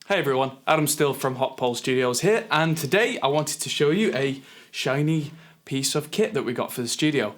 Hey everyone, Adam Still from Hot Pole Studios here, and today I wanted to show you a shiny piece of kit that we got for the studio.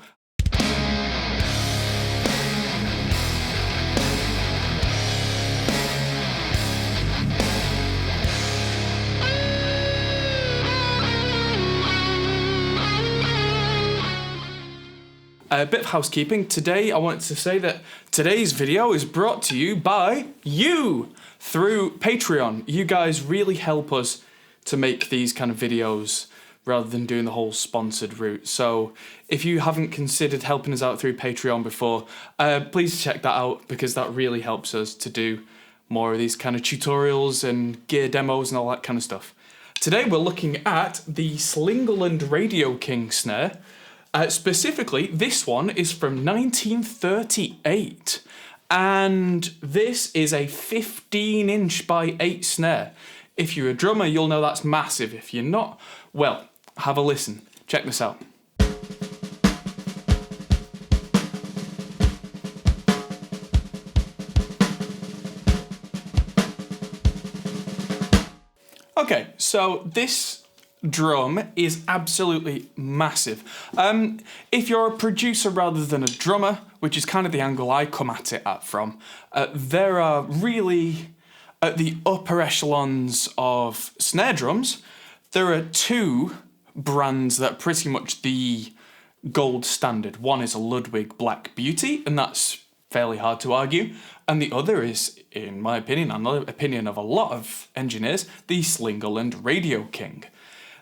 A bit of housekeeping. Today I wanted to say that today's video is brought to you by you through Patreon. You guys really help us to make these kind of videos rather than doing the whole sponsored route. So if you haven't considered helping us out through Patreon before, please check that out because that really helps us to do more of these kind of tutorials and gear demos and all that kind of stuff. Today we're looking at the Slingerland Radio King Snare. Specifically, this one is from 1938, and this is a 15" by 8 snare. If you're a drummer, you'll know that's massive. If you're not, well, have a listen. Check this out. Okay, so this drum is absolutely massive. If you're a producer rather than a drummer, which is kind of the angle I come at it from, there are really, at the upper echelons of snare drums, there are two brands that are pretty much the gold standard. One is a Ludwig Black Beauty, and that's fairly hard to argue, and the other is, in my opinion, and the opinion of a lot of engineers, the Slingerland Radio King.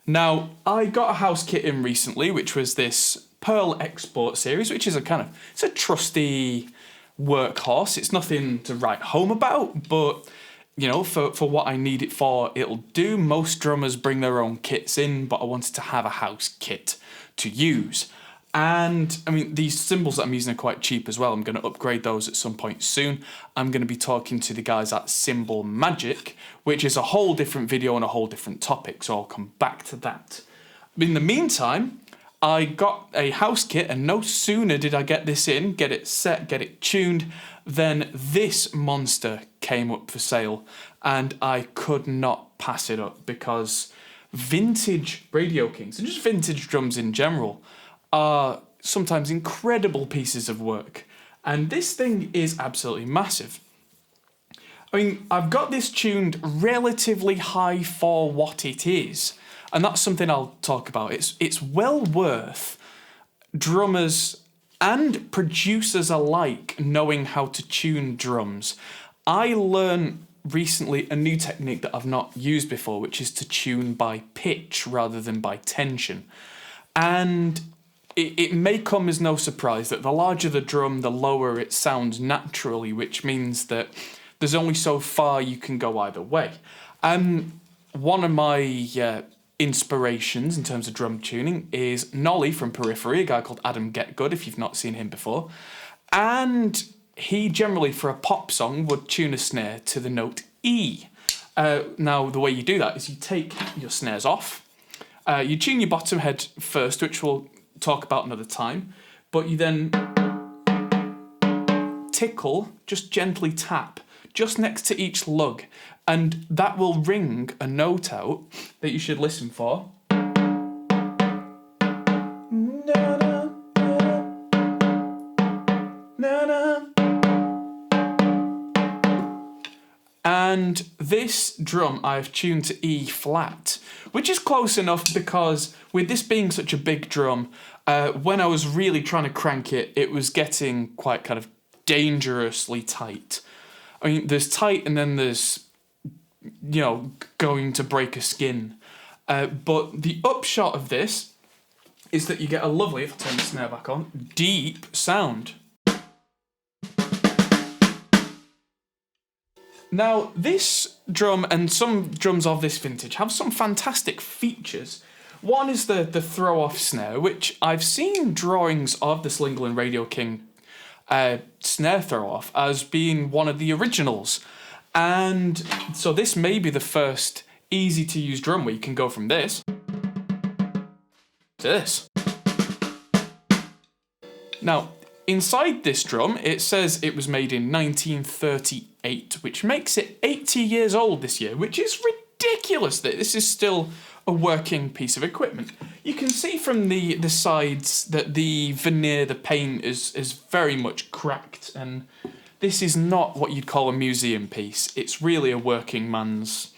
Now, I got a house kit in recently, which was this Pearl Export series, which is it's a trusty workhorse. It's nothing to write home about, but, you know, for what I need it for, it'll do. Most drummers bring their own kits in, but I wanted to have a house kit to use. And, I mean, these cymbals that I'm using are quite cheap as well. I'm going to upgrade those at some point soon. I'm going to be talking to the guys at Cymbal Magic, which is a whole different video and a whole different topic, so I'll come back to that. In the meantime, I got a house kit, and no sooner did I get this in, get it set, get it tuned, then this monster came up for sale, and I could not pass it up because vintage Radio Kings, and just vintage drums in general, are sometimes incredible pieces of work, and this thing is absolutely massive. I mean, I've got this tuned relatively high for what it is, and that's something I'll talk about. It's well worth drummers and producers alike knowing how to tune drums. I learned recently a new technique that I've not used before, which is to tune by pitch rather than by tension, and it may come as no surprise that the larger the drum, the lower it sounds naturally, which means that there's only so far you can go either way. One of my inspirations in terms of drum tuning is Nolly from Periphery, a guy called Adam Getgood, if you've not seen him before. And he generally, for a pop song, would tune a snare to the note E. Now, the way you do that is you take your snares off, you tune your bottom head first, which we'll talk about another time, but you then tickle, just gently tap, just next to each lug, and that will ring a note out that you should listen for. And this drum I've tuned to E flat, which is close enough because with this being such a big drum, when I was really trying to crank it, it was getting quite kind of dangerously tight. I mean, there's tight and then there's, you know, going to break a skin. But the upshot of this is that you get a lovely, if I turn the snare back on, deep sound. Now, this drum and some drums of this vintage have some fantastic features. One is the throw-off snare, which I've seen drawings of the Slingerland Radio King snare throw-off as being one of the originals. And so this may be the first easy-to-use drum where you can go from this to this. Now, Inside this drum, it says it was made in 1938, which makes it 80 years old this year, which is ridiculous that this is still a working piece of equipment. You can see from the sides that the veneer, the paint, is very much cracked, and this is not what you'd call a museum piece. It's really a working man's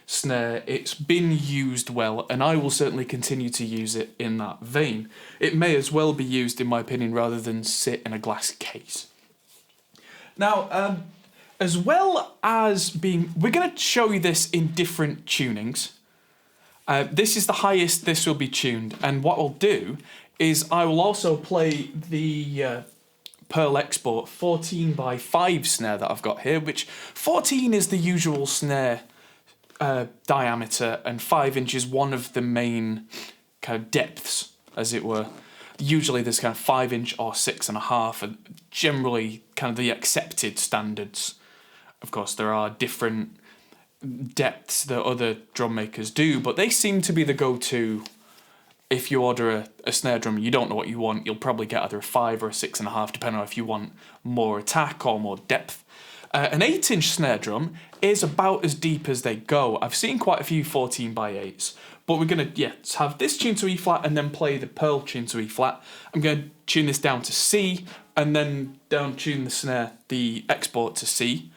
snare. It's been used well, and I will certainly continue to use it in that vein. It may as well be used, in my opinion, rather than sit in a glass case. Now, as well as being... We're going to show you this in different tunings. This is the highest this will be tuned, and what I'll do is I will also play the Pearl Export 14x5 snare that I've got here, which 14 is the usual snare diameter, and 5 inches one of the main kind of depths, as it were. Usually there's kind of 5 inch or 6.5, and generally kind of the accepted standards. Of course, there are different depths that other drum makers do, but they seem to be the go-to. If you order a snare drum and you don't know what you want, you'll probably get either a 5 or a 6.5, depending on if you want more attack or more depth. An 8-inch snare drum is about as deep as they go. I've seen quite a few 14x8s, but we're going to have this tuned to E flat and then play the Pearl tuned to E flat. I'm going to tune this down to C and then down tune the snare, the export, to C.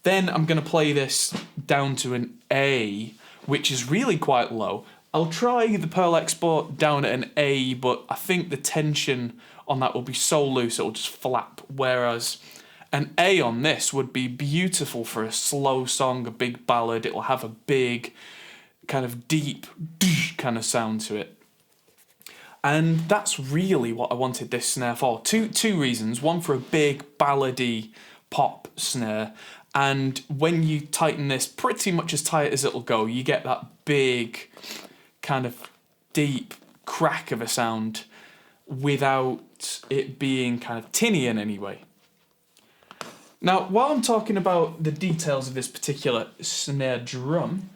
Then I'm going to play this down to an A, which is really quite low. I'll try the Pearl export down at an A, but I think the tension on that will be so loose it'll just flap, whereas an A on this would be beautiful for a slow song, a big ballad. It'll have a big, kind of deep kind of sound to it. And that's really what I wanted this snare for. Two reasons. One, for a big, ballady pop snare. And when you tighten this pretty much as tight as it'll go, you get that big, kind of deep crack of a sound without it being kind of tinny in any way. Now, while I'm talking about the details of this particular snare drum,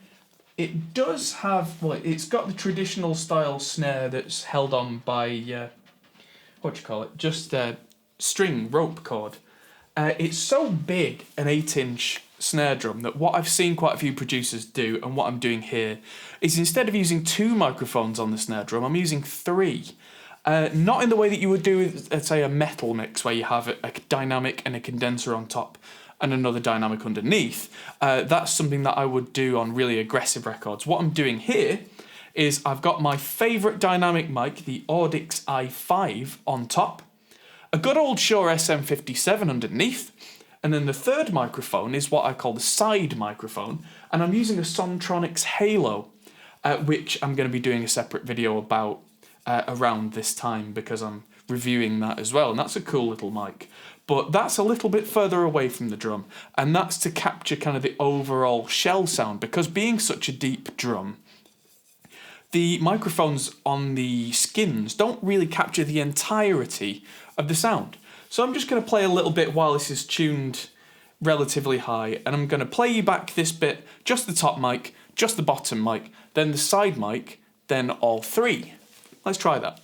it does have, well, it's got the traditional style snare that's held on by, just a string, rope cord. It's so big, an 8-inch snare drum, that what I've seen quite a few producers do, and what I'm doing here, is instead of using 2 microphones on the snare drum, I'm using 3. Not in the way that you would do with, say, a metal mix, where you have a dynamic and a condenser on top and another dynamic underneath. That's something that I would do on really aggressive records. What I'm doing here is I've got my favourite dynamic mic, the Audix i5, on top, a good old Shure SM57 underneath, and then the third microphone is what I call the side microphone, and I'm using a Sontronics Halo, which I'm going to be doing a separate video about around this time, because I'm reviewing that as well, and that's a cool little mic. But that's a little bit further away from the drum, and that's to capture kind of the overall shell sound, because being such a deep drum, the microphones on the skins don't really capture the entirety of the sound. So I'm just going to play a little bit while this is tuned relatively high, and I'm going to play you back this bit, just the top mic, just the bottom mic, then the side mic, then all 3. Let's try that.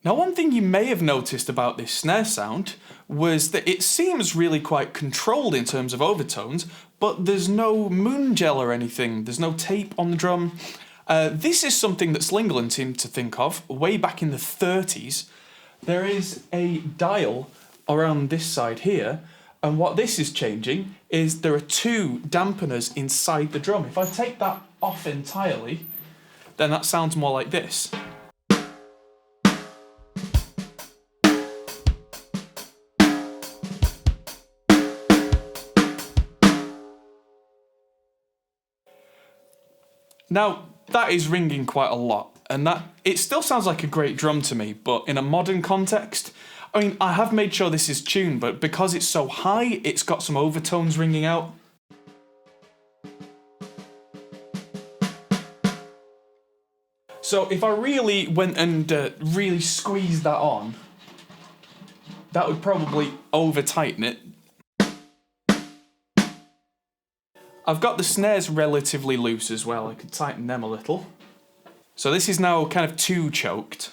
Now, one thing you may have noticed about this snare sound was that it seems really quite controlled in terms of overtones, but there's no moon gel or anything, there's no tape on the drum. This is something that Slingerland seemed to think of way back in the 30s. There is a dial around this side here. And what this is changing is there are two dampeners inside the drum. If I take that off entirely, then that sounds more like this. Now, that is ringing quite a lot, and that it still sounds like a great drum to me, but in a modern context, I mean, I have made sure this is tuned, but because it's so high, it's got some overtones ringing out. So if I really went and really squeezed that on, that would probably over-tighten it. I've got the snares relatively loose as well. I could tighten them a little. So this is now kind of too choked.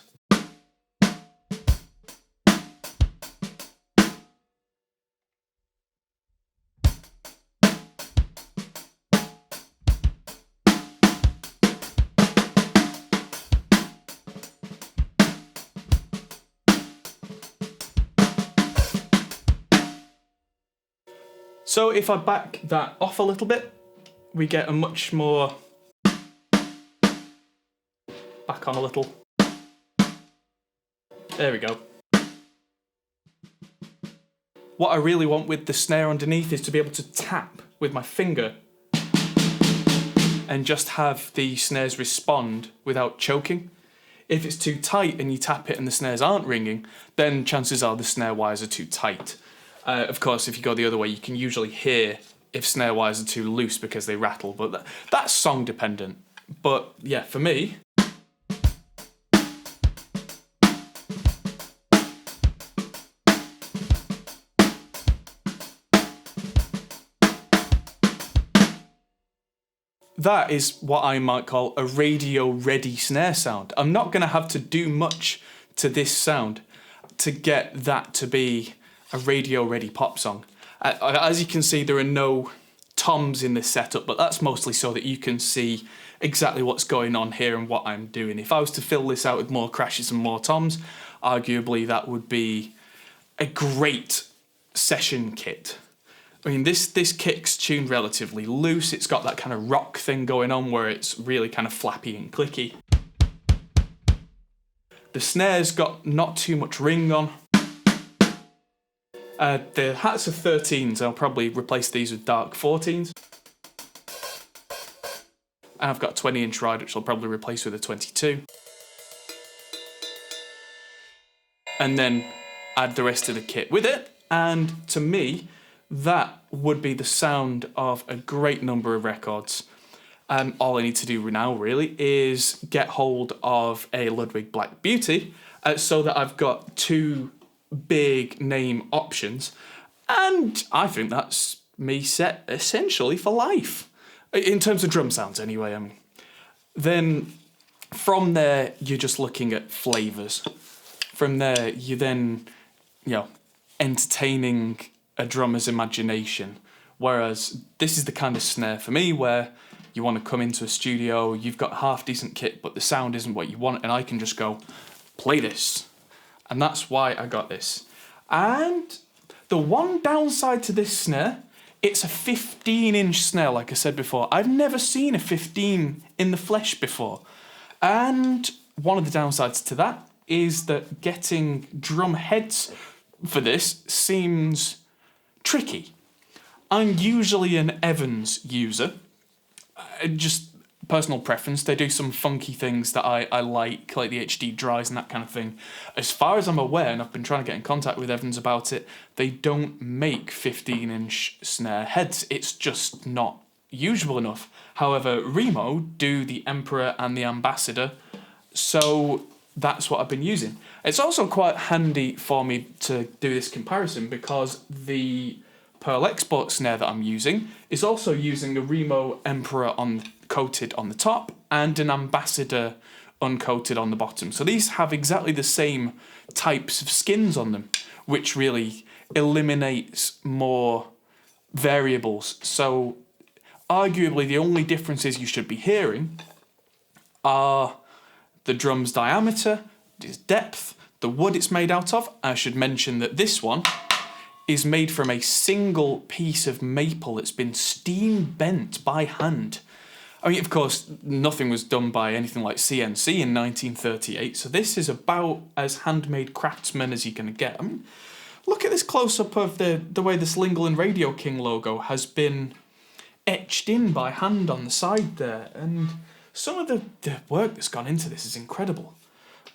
So if I back that off a little bit, we get a much more... Back on a little. There we go. What I really want with the snare underneath is to be able to tap with my finger and just have the snares respond without choking. If it's too tight and you tap it and the snares aren't ringing, then chances are the snare wires are too tight. Of course, if you go the other way, you can usually hear if snare wires are too loose because they rattle, but that's song dependent. But yeah, for me, that is what I might call a radio-ready snare sound. I'm not going to have to do much to this sound to get that to be a radio-ready pop song. As you can see, there are no toms in this setup, but that's mostly so that you can see exactly what's going on here and what I'm doing. If I was to fill this out with more crashes and more toms, arguably that would be a great session kit. I mean, this kick's tuned relatively loose. It's got that kind of rock thing going on where it's really kind of flappy and clicky. The snare's got not too much ring on. The hats are 13s. I'll probably replace these with dark 14s. And I've got a 20-inch ride, which I'll probably replace with a 22. And then add the rest of the kit with it. And to me, that would be the sound of a great number of records. All I need to do now, really, is get hold of a Ludwig Black Beauty so that I've got two big name options, and I think that's me set essentially for life in terms of drum sounds anyway. Then from there you're just looking at flavors. From there you then, entertaining a drummer's imagination, whereas this is the kind of snare for me where you want to come into a studio, you've got half decent kit but the sound isn't what you want, and I can just go play this. And that's why I got this. And the one downside to this snare, it's a 15-inch snare, like I said before. I've never seen a 15 in the flesh before. And one of the downsides to that is that getting drum heads for this seems tricky. I'm usually an Evans user. Just personal preference. They do some funky things that I like the HD dries and that kind of thing. As far as I'm aware, and I've been trying to get in contact with Evans about it, they don't make 15-inch snare heads. It's just not usual enough. However, Remo do the Emperor and the Ambassador, so that's what I've been using. It's also quite handy for me to do this comparison because the Pearl Export snare that I'm using is also using a Remo Emperor coated on the top and an Ambassador uncoated on the bottom. So these have exactly the same types of skins on them, which really eliminates more variables. So arguably the only differences you should be hearing are the drum's diameter, its depth, the wood it's made out of. I should mention that this one is made from a single piece of maple that's been steam bent by hand. I mean, of course, nothing was done by anything like CNC in 1938, so this is about as handmade craftsman as you're going to get. I mean, look at this close-up of the way the Slingerland Radio King logo has been etched in by hand on the side there, and some of the work that's gone into this is incredible.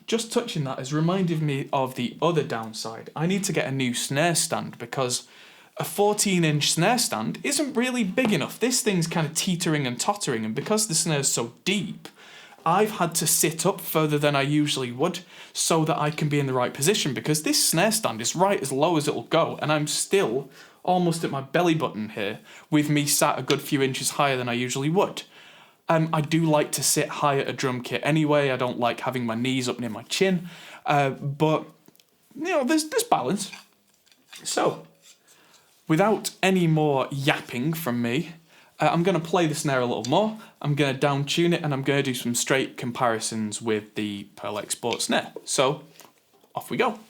Just touching that has reminded me of the other downside. I need to get a new snare stand because a 14-inch snare stand isn't really big enough. This thing's kind of teetering and tottering, and because the snare's so deep, I've had to sit up further than I usually would so that I can be in the right position, because this snare stand is right as low as it'll go, and I'm still almost at my belly button here with me sat a good few inches higher than I usually would. I do like to sit high at a drum kit anyway. I don't like having my knees up near my chin, but you know, there's balance. So, without any more yapping from me, I'm going to play the snare a little more, I'm going to down tune it, and I'm going to do some straight comparisons with the Pearl Export snare. So, off we go.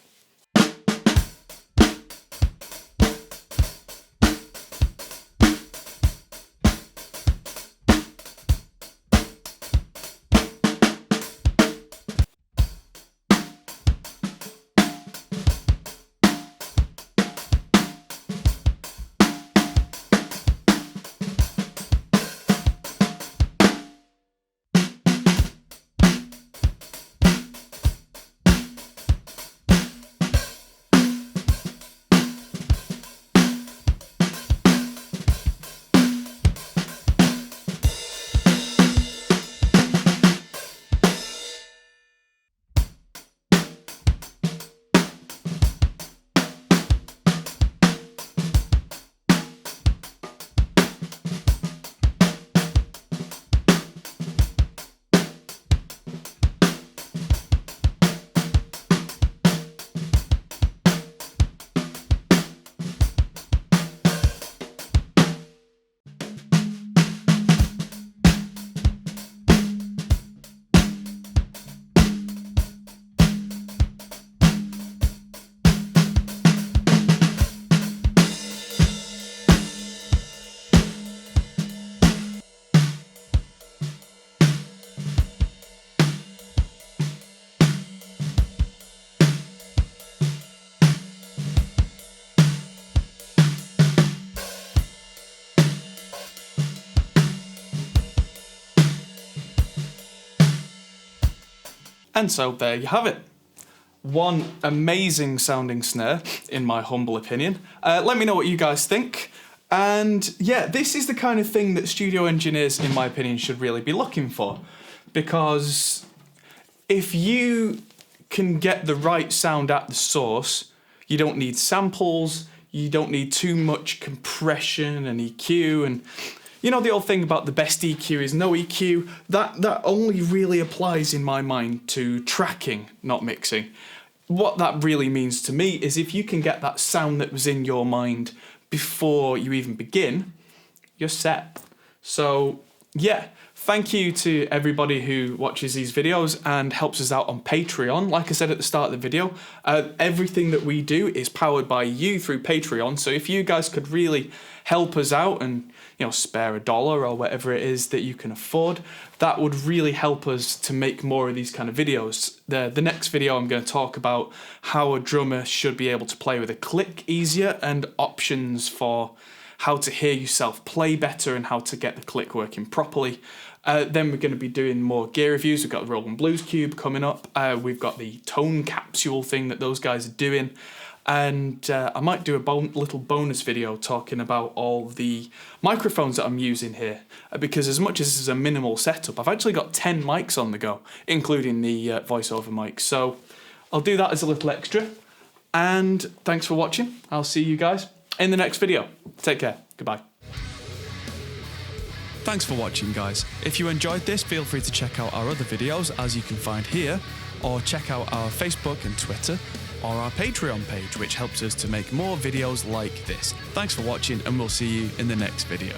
And so there you have it. One amazing sounding snare, in my humble opinion. Let me know what you guys think. And yeah, this is the kind of thing that studio engineers, in my opinion, should really be looking for. Because if you can get the right sound at the source, you don't need samples, you don't need too much compression and EQ, and you know the old thing about the best EQ is no EQ, that only really applies in my mind to tracking, not mixing. What that really means to me is if you can get that sound that was in your mind before you even begin, you're set. So yeah, thank you to everybody who watches these videos and helps us out on Patreon. Like I said at the start of the video, everything that we do is powered by you through Patreon. So if you guys could really help us out and spare $1 or whatever it is that you can afford, that would really help us to make more of these kind of videos. The next video I'm going to talk about how a drummer should be able to play with a click easier and options for how to hear yourself play better and how to get the click working properly. Then we're going to be doing more gear reviews. We've got the Roland Blues Cube coming up. We've got the tone capsule thing that those guys are doing. And I might do a little bonus video talking about all the microphones that I'm using here. Because as much as this is a minimal setup, I've actually got 10 mics on the go, including the voiceover mic. So I'll do that as a little extra. And thanks for watching. I'll see you guys in the next video. Take care. Goodbye. Thanks for watching, guys. If you enjoyed this, feel free to check out our other videos, as you can find here, or check out our Facebook and Twitter, or our Patreon page, which helps us to make more videos like this. Thanks for watching, and we'll see you in the next video.